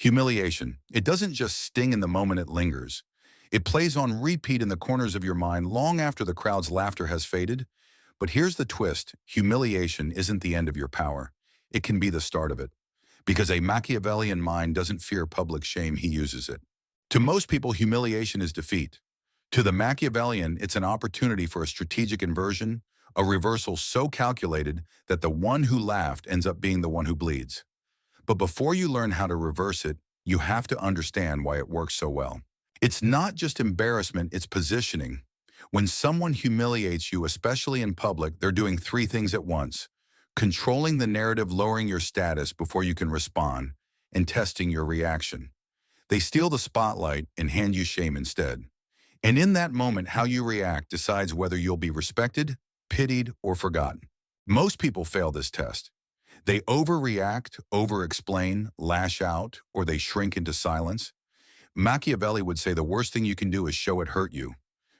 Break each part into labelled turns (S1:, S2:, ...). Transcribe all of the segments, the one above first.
S1: Humiliation. It doesn't just sting in the moment it lingers. It plays on repeat in the corners of your mind long after the crowd's laughter has faded. But here's the twist. Humiliation isn't the end of your power. It can be the start of it. Because a Machiavellian mind doesn't fear public shame, he uses it. To most people, humiliation is defeat. To the Machiavellian, it's an opportunity for a strategic inversion, a reversal so calculated that the one who laughed ends up being the one who bleeds. But before you learn how to reverse it, you have to understand why it works so well. It's not just embarrassment, it's positioning. When someone humiliates you, especially in public, they're doing three things at once: controlling the narrative, lowering your status before you can respond, and testing your reaction. They steal the spotlight and hand you shame instead. And in that moment, how you react decides whether you'll be respected, pitied, or forgotten. Most people fail this test. They overreact, over-explain, lash out, or they shrink into silence. Machiavelli would say the worst thing you can do is show it hurt you.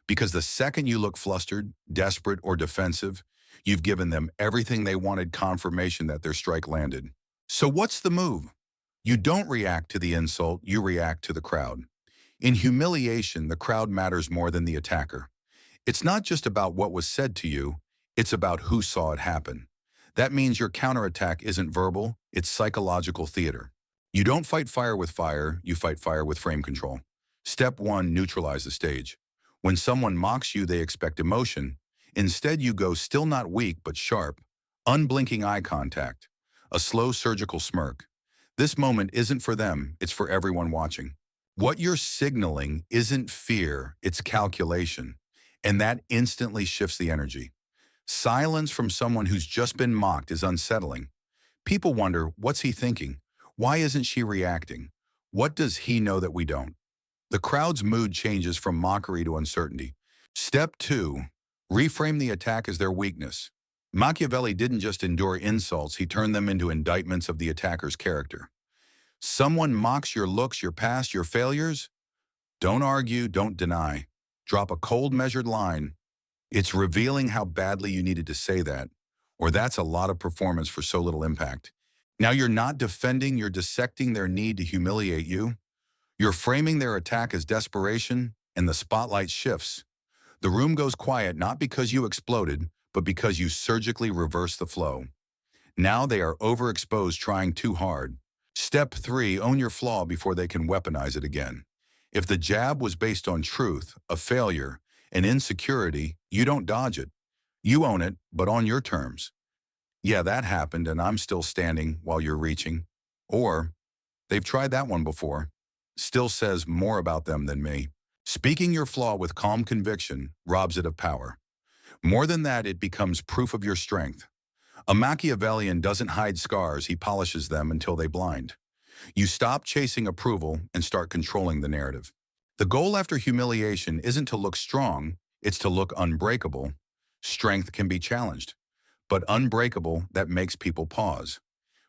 S1: Because the second you look flustered, desperate, or defensive, you've given them everything they wanted, confirmation that their strike landed. So what's the move? You don't react to the insult, you react to the crowd. In humiliation, the crowd matters more than the attacker. It's not just about what was said to you, it's about who saw it happen. That means your counterattack isn't verbal, it's psychological theater. You don't fight fire with fire, you fight fire with frame control. Step 1, neutralize the stage. When someone mocks you, they expect emotion. Instead, you go still, not weak, but sharp. Unblinking eye contact. A slow surgical smirk. This moment isn't for them, it's for everyone watching. What you're signaling isn't fear, it's calculation. And that instantly shifts the energy. Silence from someone who's just been mocked is unsettling. People wonder, what's he thinking? Why isn't she reacting? What does he know that we don't? The crowd's mood changes from mockery to uncertainty. Step 2, reframe the attack as their weakness. Machiavelli didn't just endure insults, he turned them into indictments of the attacker's character. Someone mocks your looks, your past, your failures? Don't argue, don't deny. Drop a cold, measured line. It's revealing how badly you needed to say that, or that's a lot of performance for so little impact. Now you're not defending, you're dissecting their need to humiliate you. You're framing their attack as desperation, and the spotlight shifts. The room goes quiet not because you exploded, but because you surgically reversed the flow. Now they are overexposed, trying too hard. Step 3, own your flaw before they can weaponize it again. If the jab was based on truth, a failure, an insecurity, you don't dodge it. You own it, but on your terms. Yeah, that happened and I'm still standing while you're reaching. Or, they've tried that one before. Still says more about them than me. Speaking your flaw with calm conviction robs it of power. More than that, it becomes proof of your strength. A Machiavellian doesn't hide scars, he polishes them until they blind. You stop chasing approval and start controlling the narrative. The goal after humiliation isn't to look strong, it's to look unbreakable. Strength can be challenged, but unbreakable, that makes people pause.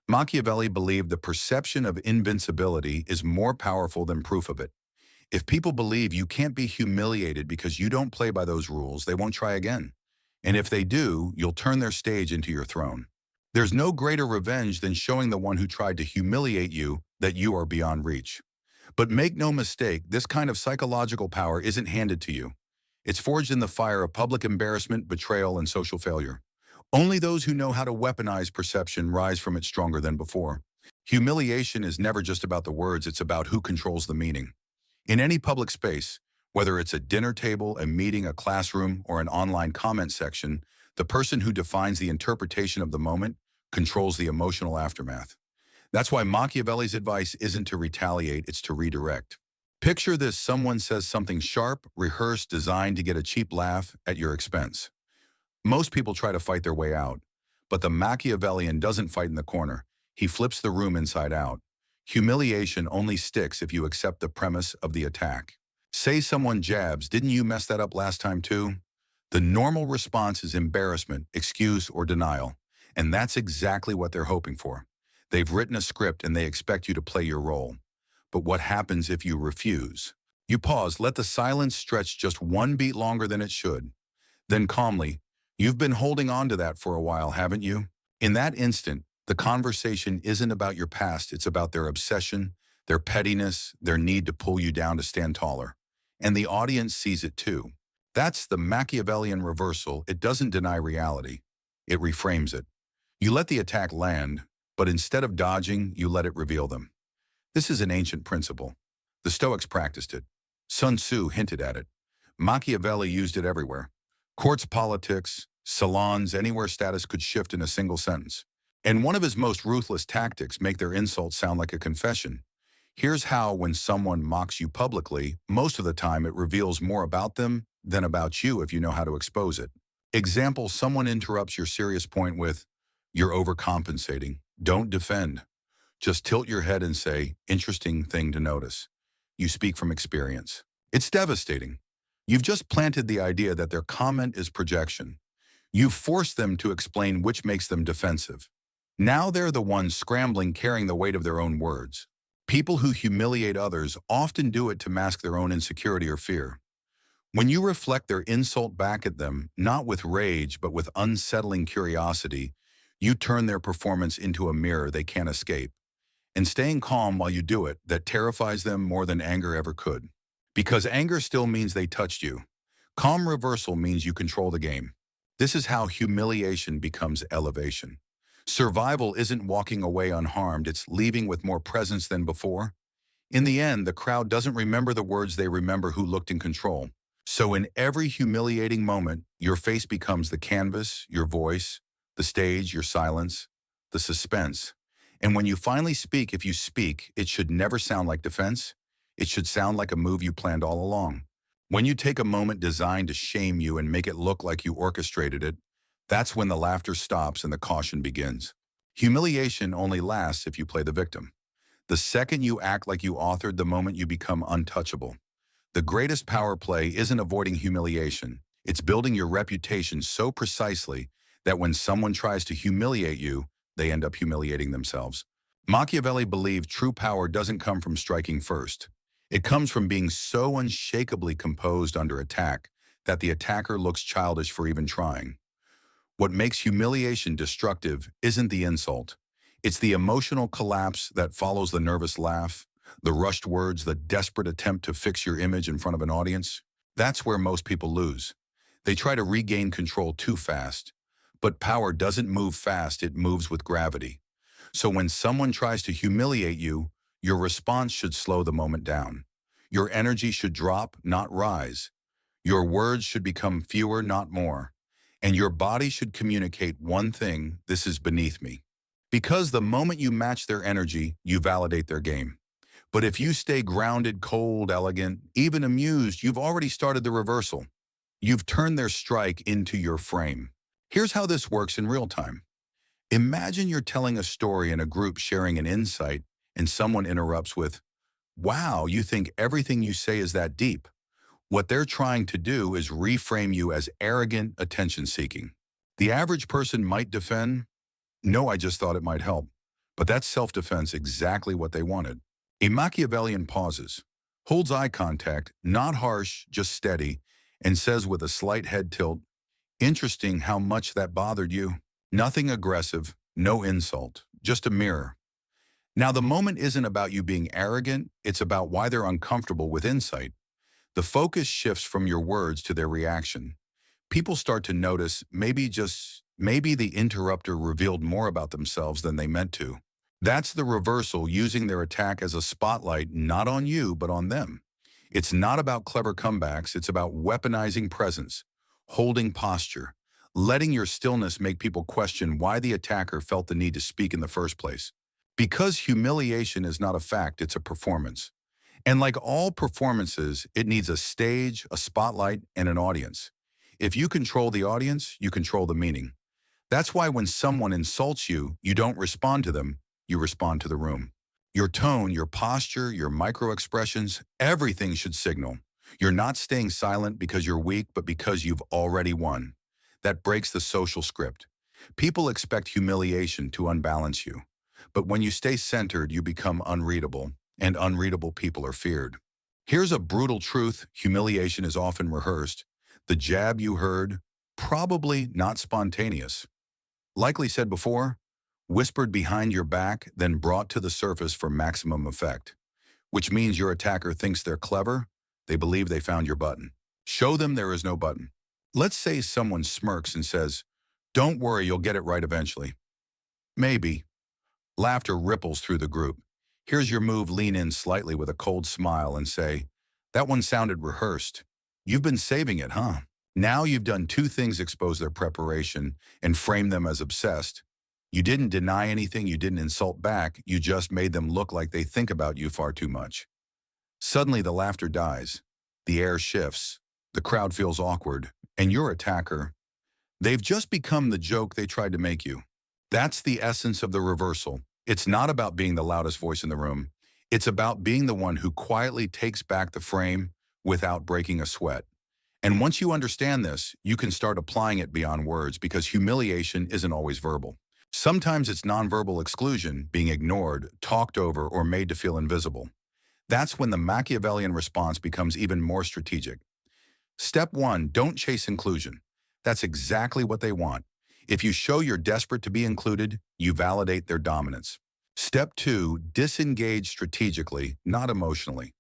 S1: Machiavelli believed the perception of invincibility is more powerful than proof of it. If people believe you can't be humiliated because you don't play by those rules, they won't try again. And if they do, you'll turn their stage into your throne. There's no greater revenge than showing the one who tried to humiliate you that you are beyond reach. But make no mistake, this kind of psychological power isn't handed to you. It's forged in the fire of public embarrassment, betrayal, and social failure. Only those who know how to weaponize perception rise from it stronger than before. Humiliation is never just about the words, it's about who controls the meaning. In any public space, whether it's a dinner table, a meeting, a classroom, or an online comment section, the person who defines the interpretation of the moment controls the emotional aftermath. That's why Machiavelli's advice isn't to retaliate, it's to redirect. Picture this: someone says something sharp, rehearsed, designed to get a cheap laugh at your expense. Most people try to fight their way out, but the Machiavellian doesn't fight in the corner. He flips the room inside out. Humiliation only sticks if you accept the premise of the attack. Say someone jabs, "Didn't you mess that up last time too?" The normal response is embarrassment, excuse, or denial, and that's exactly what they're hoping for. They've written a script and they expect you to play your role. But what happens if you refuse? You pause, let the silence stretch just one beat longer than it should. Then calmly, "You've been holding on to that for a while, haven't you?" In that instant, the conversation isn't about your past, it's about their obsession, their pettiness, their need to pull you down to stand taller. And the audience sees it too. That's the Machiavellian reversal. It doesn't deny reality. It reframes it. You let the attack land, but instead of dodging, you let it reveal them. This is an ancient principle. The Stoics practiced it. Sun Tzu hinted at it. Machiavelli used it everywhere. Courts, politics, salons, anywhere status could shift in a single sentence. And one of his most ruthless tactics make their insults sound like a confession. Here's how when someone mocks you publicly, most of the time it reveals more about them than about you if you know how to expose it. Example, someone interrupts your serious point with, "You're overcompensating. Don't defend. Just tilt your head and say, 'Interesting thing to notice.' You speak from experience." It's devastating. You've just planted the idea that their comment is projection. You've forced them to explain which makes them defensive. Now they're the ones scrambling, carrying the weight of their own words. People who humiliate others often do it to mask their own insecurity or fear. When you reflect their insult back at them, not with rage but with unsettling curiosity, you turn their performance into a mirror they can't escape. And staying calm while you do it, that terrifies them more than anger ever could. Because anger still means they touched you. Calm reversal means you control the game. This is how humiliation becomes elevation. Survival isn't walking away unharmed, it's leaving with more presence than before. In the end, the crowd doesn't remember the words, they remember who looked in control. So in every humiliating moment, your face becomes the canvas, your voice, the stage, your silence, the suspense. And when you finally speak, if you speak, it should never sound like defense. It should sound like a move you planned all along. When you take a moment designed to shame you and make it look like you orchestrated it, that's when the laughter stops and the caution begins. Humiliation only lasts if you play the victim. The second you act like you authored the moment, you become untouchable. The greatest power play isn't avoiding humiliation. It's building your reputation so precisely that when someone tries to humiliate you, they end up humiliating themselves. Machiavelli believed true power doesn't come from striking first. It comes from being so unshakably composed under attack that the attacker looks childish for even trying. What makes humiliation destructive isn't the insult. It's the emotional collapse that follows the nervous laugh, the rushed words, the desperate attempt to fix your image in front of an audience. That's where most people lose. They try to regain control too fast. But power doesn't move fast, it moves with gravity. So when someone tries to humiliate you, your response should slow the moment down. Your energy should drop, not rise. Your words should become fewer, not more. And your body should communicate one thing: this is beneath me. Because the moment you match their energy, you validate their game. But if you stay grounded, cold, elegant, even amused, you've already started the reversal. You've turned their strike into your frame. Here's how this works in real time. Imagine you're telling a story in a group, sharing an insight, and someone interrupts with, "Wow, you think everything you say is that deep." What they're trying to do is reframe you as arrogant, attention-seeking. The average person might defend, "No, I just thought it might help." But that's self-defense, exactly what they wanted. A Machiavellian pauses, holds eye contact, not harsh, just steady, and says with a slight head tilt, "Interesting how much that bothered you." Nothing aggressive, no insult, just a mirror. Now the moment isn't about you being arrogant, it's about why they're uncomfortable with insight. The focus shifts from your words to their reaction. People start to notice maybe the interrupter revealed more about themselves than they meant to. That's the reversal, using their attack as a spotlight, not on you, but on them. It's not about clever comebacks, it's about weaponizing presence, holding posture, letting your stillness make people question why the attacker felt the need to speak in the first place. Because humiliation is not a fact, it's a performance. And like all performances, it needs a stage, a spotlight, and an audience. If you control the audience, you control the meaning. That's why when someone insults you, you don't respond to them, you respond to the room. Your tone, your posture, your micro-expressions, everything should signal. You're not staying silent because you're weak, but because you've already won. That breaks the social script. People expect humiliation to unbalance you. But when you stay centered, you become unreadable, and unreadable people are feared. Here's a brutal truth: humiliation is often rehearsed. The jab you heard, probably not spontaneous. Likely said before, whispered behind your back, then brought to the surface for maximum effect. which means your attacker thinks they're clever. They believe they found your button. Show them there is no button. Let's say someone smirks and says, "Don't worry, you'll get it right eventually." Maybe. Laughter ripples through the group. Here's your move: lean in slightly with a cold smile and say, "That one sounded rehearsed. You've been saving it, huh?" Now you've done two things: expose their preparation and frame them as obsessed. You didn't deny anything, you didn't insult back, you just made them look like they think about you far too much. Suddenly the laughter dies, the air shifts, the crowd feels awkward, and your attacker, they've just become the joke they tried to make you. That's the essence of the reversal. It's not about being the loudest voice in the room. It's about being the one who quietly takes back the frame without breaking a sweat. And once you understand this, you can start applying it beyond words, because humiliation isn't always verbal. Sometimes it's nonverbal exclusion, being ignored, talked over, or made to feel invisible. That's when the Machiavellian response becomes even more strategic. Step 1, don't chase inclusion. That's exactly what they want. If you show you're desperate to be included, you validate their dominance. Step 2, disengage strategically, not emotionally.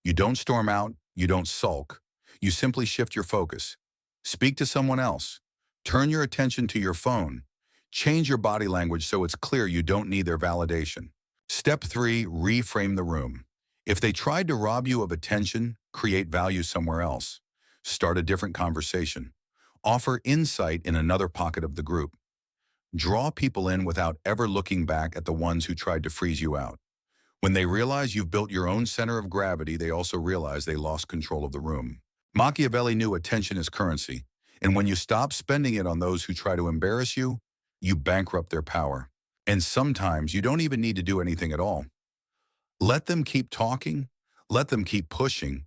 S1: You don't storm out, you don't sulk. You simply shift your focus. Speak to someone else. Turn your attention to your phone. Change your body language so it's clear you don't need their validation. Step 3, reframe the room. If they tried to rob you of attention, create value somewhere else. Start a different conversation. Offer insight in another pocket of the group. Draw people in without ever looking back at the ones who tried to freeze you out. When they realize you've built your own center of gravity, they also realize they lost control of the room. Machiavelli knew attention is currency, and when you stop spending it on those who try to embarrass you, you bankrupt their power. And sometimes you don't even need to do anything at all. Let them keep talking. Let them keep pushing.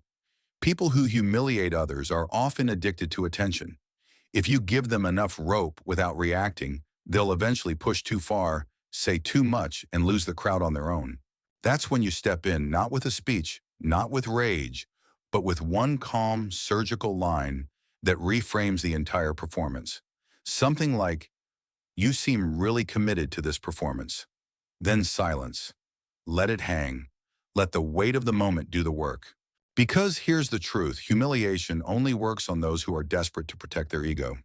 S1: People who humiliate others are often addicted to attention. If you give them enough rope without reacting, they'll eventually push too far, say too much, and lose the crowd on their own. That's when you step in, not with a speech, not with rage, but with one calm, surgical line that reframes the entire performance. Something like, "You seem really committed to this performance." Then silence. Let it hang. Let the weight of the moment do the work. Because here's the truth: humiliation only works on those who are desperate to protect their ego.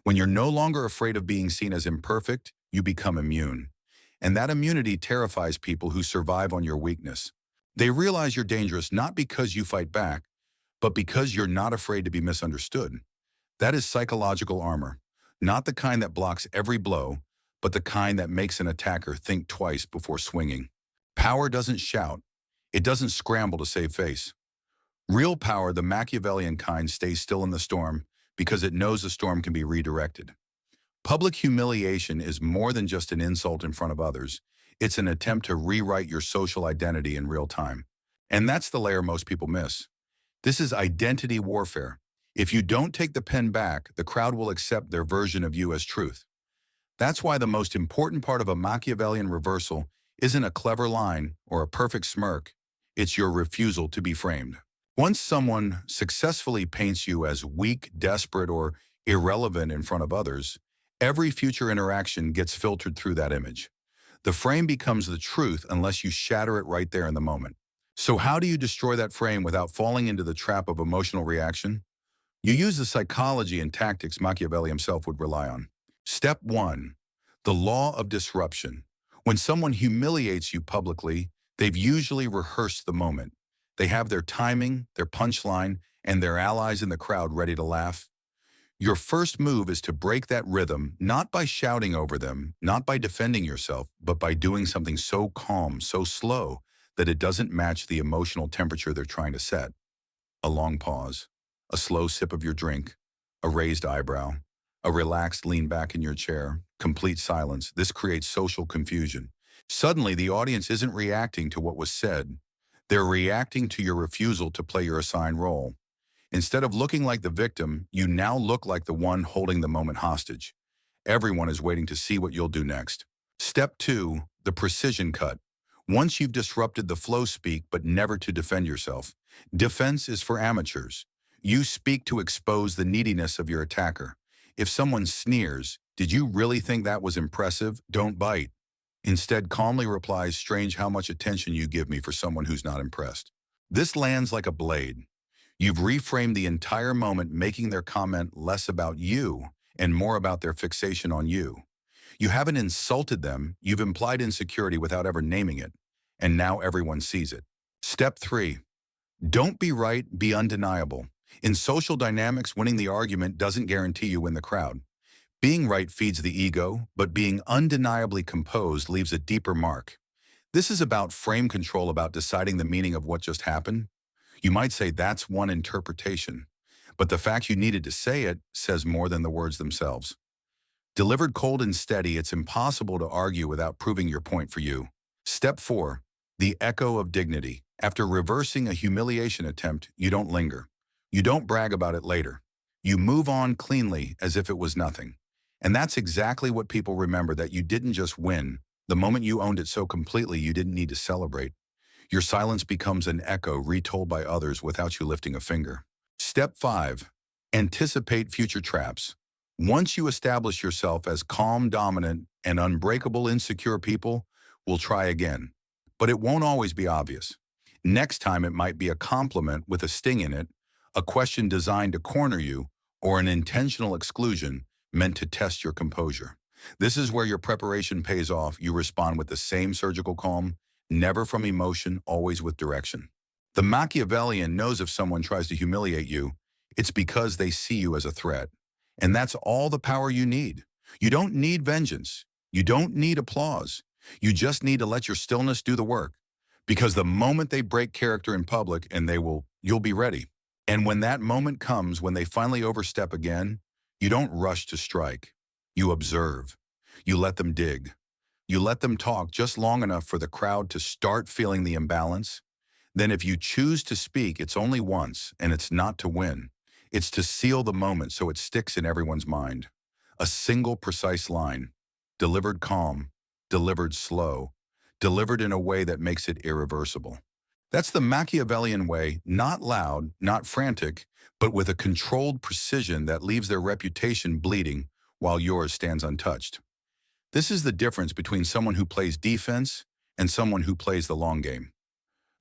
S1: When you're no longer afraid of being seen as imperfect, you become immune. And that immunity terrifies people who survive on your weakness. They realize you're dangerous not because you fight back, but because you're not afraid to be misunderstood. That is psychological armor, not the kind that blocks every blow, but the kind that makes an attacker think twice before swinging. Power doesn't shout. It doesn't scramble to save face. Real power, the Machiavellian kind, stays still in the storm because it knows the storm can be redirected. Public humiliation is more than just an insult in front of others. It's an attempt to rewrite your social identity in real time. And that's the layer most people miss. This is identity warfare. If you don't take the pen back, the crowd will accept their version of you as truth. That's why the most important part of a Machiavellian reversal isn't a clever line or a perfect smirk. It's your refusal to be framed. Once someone successfully paints you as weak, desperate, or irrelevant in front of others, every future interaction gets filtered through that image. The frame becomes the truth unless you shatter it right there in the moment. So how do you destroy that frame without falling into the trap of emotional reaction? You use the psychology and tactics Machiavelli himself would rely on. Step 1, the law of disruption. When someone humiliates you publicly, they've usually rehearsed the moment. They have their timing, their punchline, and their allies in the crowd ready to laugh. Your first move is to break that rhythm, not by shouting over them, not by defending yourself, but by doing something so calm, so slow, that it doesn't match the emotional temperature they're trying to set. A long pause, a slow sip of your drink, a raised eyebrow, a relaxed lean back in your chair, complete silence. This creates social confusion. Suddenly, the audience isn't reacting to what was said. They're reacting to your refusal to play your assigned role. Instead of looking like the victim, you now look like the one holding the moment hostage. Everyone is waiting to see what you'll do next. Step 2, the precision cut. Once you've disrupted the flow, speak, but never to defend yourself. Defense is for amateurs. You speak to expose the neediness of your attacker. If someone sneers, "Did you really think that was impressive?" Don't bite. Instead, calmly replies, strange how much attention you give me for someone who's not impressed. This lands like a blade. You've reframed the entire moment, making their comment less about you and more about their fixation on you. You haven't insulted them, you've implied insecurity without ever naming it, and now everyone sees it. Step 3. Don't be right, be undeniable. In social dynamics, winning the argument doesn't guarantee you win the crowd. Being right feeds the ego, but being undeniably composed leaves a deeper mark. This is about frame control, about deciding the meaning of what just happened. You might say that's one interpretation, but the fact you needed to say it says more than the words themselves. Delivered cold and steady, it's impossible to argue without proving your point for you. Step 4. The echo of dignity. After reversing a humiliation attempt, you don't linger. You don't brag about it later. You move on cleanly as if it was nothing. And that's exactly what people remember, that you didn't just win. The moment you owned it so completely, you didn't need to celebrate. Your silence becomes an echo retold by others without you lifting a finger. Step 5. Anticipate future traps. Once you establish yourself as calm, dominant, and unbreakable, insecure people will try again. But it won't always be obvious. Next time it might be a compliment with a sting in it, a question designed to corner you, or an intentional exclusion meant to test your composure. This is where your preparation pays off. You respond with the same surgical calm, never from emotion, always with direction. The Machiavellian knows if someone tries to humiliate you, it's because they see you as a threat. And that's all the power you need. You don't need vengeance. You don't need applause. You just need to let your stillness do the work. Because the moment they break character in public, and you'll be ready. And when that moment comes, when they finally overstep again, you don't rush to strike. You observe. You let them dig. You let them talk just long enough for the crowd to start feeling the imbalance. Then if you choose to speak, it's only once, and it's not to win. It's to seal the moment so it sticks in everyone's mind. A single precise line, delivered calm, delivered slow, delivered in a way that makes it irreversible. That's the Machiavellian way, not loud, not frantic, but with a controlled precision that leaves their reputation bleeding while yours stands untouched. This is the difference between someone who plays defense and someone who plays the long game.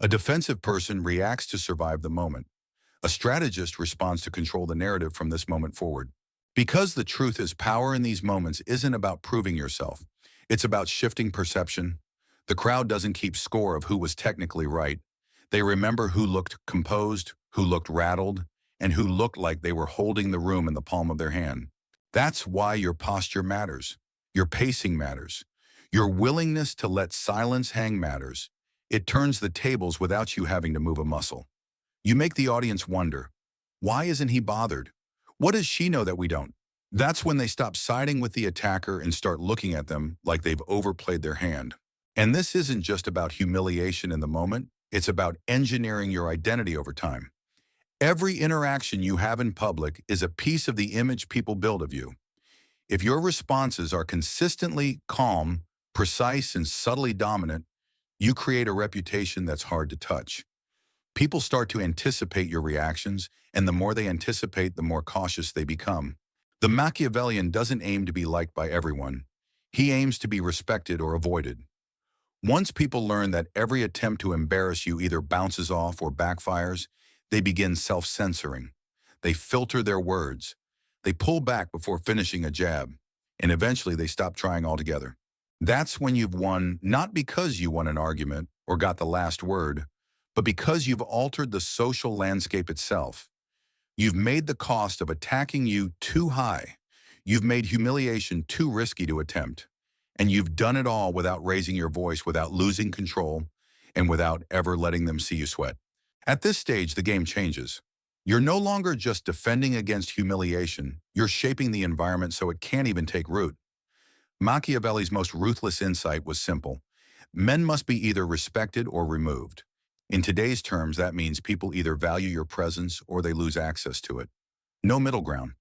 S1: A defensive person reacts to survive the moment. A strategist responds to control the narrative from this moment forward. Because the truth is, power in these moments isn't about proving yourself. It's about shifting perception. The crowd doesn't keep score of who was technically right. They remember who looked composed, who looked rattled, and who looked like they were holding the room in the palm of their hand. That's why your posture matters. Your pacing matters. Your willingness to let silence hang matters. It turns the tables without you having to move a muscle. You make the audience wonder, why isn't he bothered? What does she know that we don't? That's when they stop siding with the attacker and start looking at them like they've overplayed their hand. And this isn't just about humiliation in the moment, it's about engineering your identity over time. Every interaction you have in public is a piece of the image people build of you. If your responses are consistently calm, precise, and subtly dominant, you create a reputation that's hard to touch. People start to anticipate your reactions, and the more they anticipate, the more cautious they become. The Machiavellian doesn't aim to be liked by everyone. He aims to be respected or avoided. Once people learn that every attempt to embarrass you either bounces off or backfires, they begin self-censoring. They filter their words. They pull back before finishing a jab, and eventually they stop trying altogether. That's when you've won, not because you won an argument or got the last word, but because you've altered the social landscape itself. You've made the cost of attacking you too high. You've made humiliation too risky to attempt. And you've done it all without raising your voice, without losing control, and without ever letting them see you sweat. At this stage, the game changes. You're no longer just defending against humiliation, you're shaping the environment so it can't even take root. Machiavelli's most ruthless insight was simple. Men must be either respected or removed. In today's terms, that means people either value your presence or they lose access to it. No middle ground.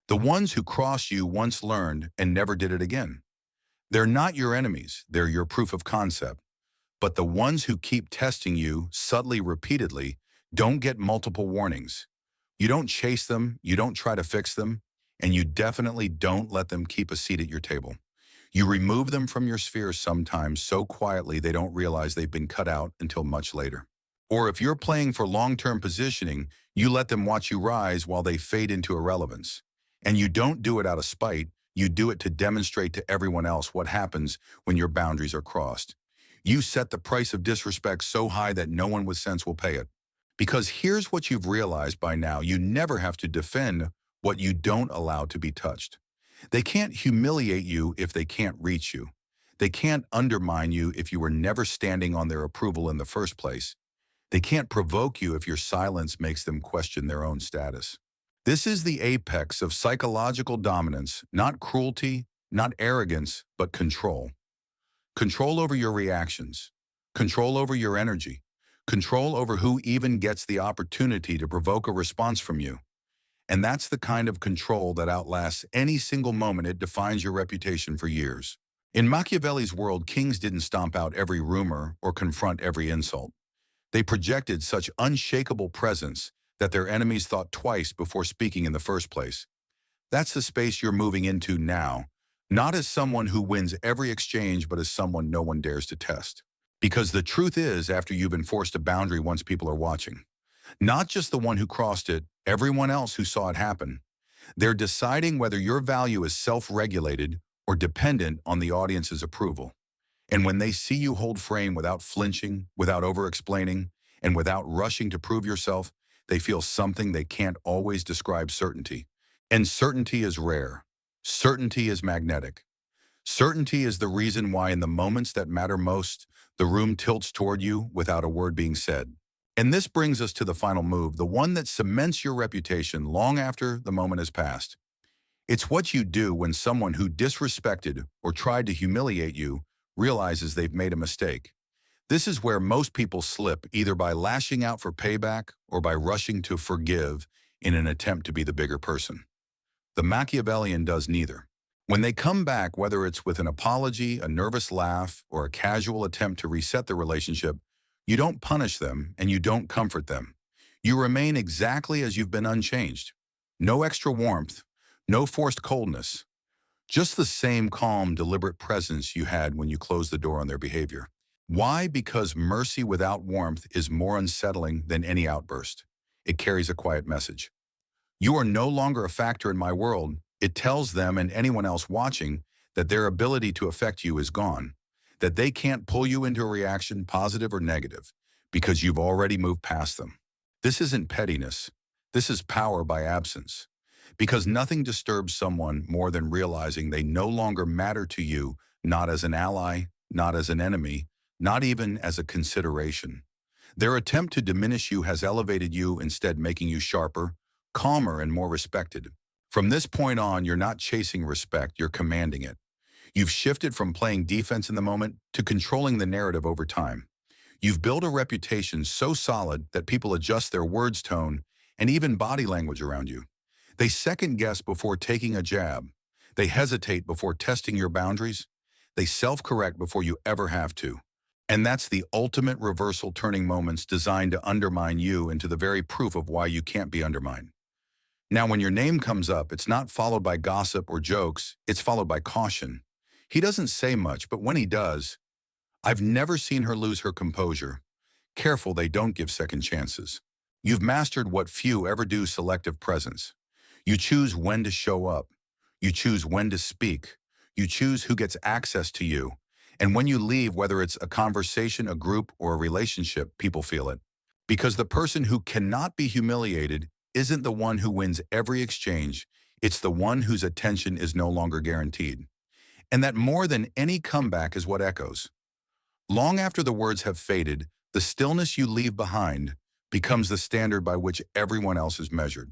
S1: The ones who crossed you once learned and never did it again. They're not your enemies, they're your proof of concept. But the ones who keep testing you subtly, repeatedly, don't get multiple warnings. You don't chase them, you don't try to fix them, and you definitely don't let them keep a seat at your table. You remove them from your sphere sometimes so quietly they don't realize they've been cut out until much later. Or if you're playing for long-term positioning, you let them watch you rise while they fade into irrelevance. And you don't do it out of spite, you do it to demonstrate to everyone else what happens when your boundaries are crossed. You set the price of disrespect so high that no one with sense will pay it. Because here's what you've realized by now, you never have to defend what you don't allow to be touched. They can't humiliate you if they can't reach you. They can't undermine you if you were never standing on their approval in the first place. They can't provoke you if your silence makes them question their own status. This is the apex of psychological dominance, not cruelty, not arrogance, but control. Control over your reactions, control over your energy, control over who even gets the opportunity to provoke a response from you. And that's the kind of control that outlasts any single moment. It defines your reputation for years. In Machiavelli's world, kings didn't stomp out every rumor or confront every insult. They projected such unshakable presence that their enemies thought twice before speaking in the first place. That's the space you're moving into now, not as someone who wins every exchange, but as someone no one dares to test. Because the truth is, after you've enforced a boundary once people are watching, not just the one who crossed it, everyone else who saw it happen, they're deciding whether your value is self-regulated or dependent on the audience's approval. And when they see you hold frame without flinching, without over-explaining, and without rushing to prove yourself, they feel something they can't always describe: certainty. And certainty is rare. Certainty is magnetic. Certainty is the reason why in the moments that matter most, the room tilts toward you without a word being said. And this brings us to the final move, the one that cements your reputation long after the moment has passed. It's what you do when someone who disrespected or tried to humiliate you realizes they've made a mistake. This is where most people slip, either by lashing out for payback or by rushing to forgive in an attempt to be the bigger person. The Machiavellian does neither. When they come back, whether it's with an apology, a nervous laugh, or a casual attempt to reset the relationship, you don't punish them and you don't comfort them. You remain exactly as you've been, unchanged. No extra warmth, no forced coldness. Just the same calm, deliberate presence you had when you closed the door on their behavior. Why? Because mercy without warmth is more unsettling than any outburst. It carries a quiet message. You are no longer a factor in my world. It tells them and anyone else watching that their ability to affect you is gone, that they can't pull you into a reaction, positive or negative, because you've already moved past them. This isn't pettiness. This is power by absence. Because nothing disturbs someone more than realizing they no longer matter to you, not as an ally, not as an enemy, not even as a consideration. Their attempt to diminish you has elevated you, instead making you sharper, calmer, and more respected. From this point on, you're not chasing respect, you're commanding it. You've shifted from playing defense in the moment to controlling the narrative over time. You've built a reputation so solid that people adjust their words, tone, and even body language around you. They second-guess before taking a jab. They hesitate before testing your boundaries. They self-correct before you ever have to. And that's the ultimate reversal, turning moments designed to undermine you into the very proof of why you can't be undermined. Now, when your name comes up, it's not followed by gossip or jokes, it's followed by caution. He doesn't say much, but when he does, I've never seen her lose her composure. Careful they don't give second chances. You've mastered what few ever do: selective presence. You choose when to show up. You choose when to speak. You choose who gets access to you. And when you leave, whether it's a conversation, a group, or a relationship, people feel it. Because the person who cannot be humiliated isn't the one who wins every exchange. It's the one whose attention is no longer guaranteed. And that, more than any comeback, is what echoes. Long after the words have faded, the stillness you leave behind becomes the standard by which everyone else is measured.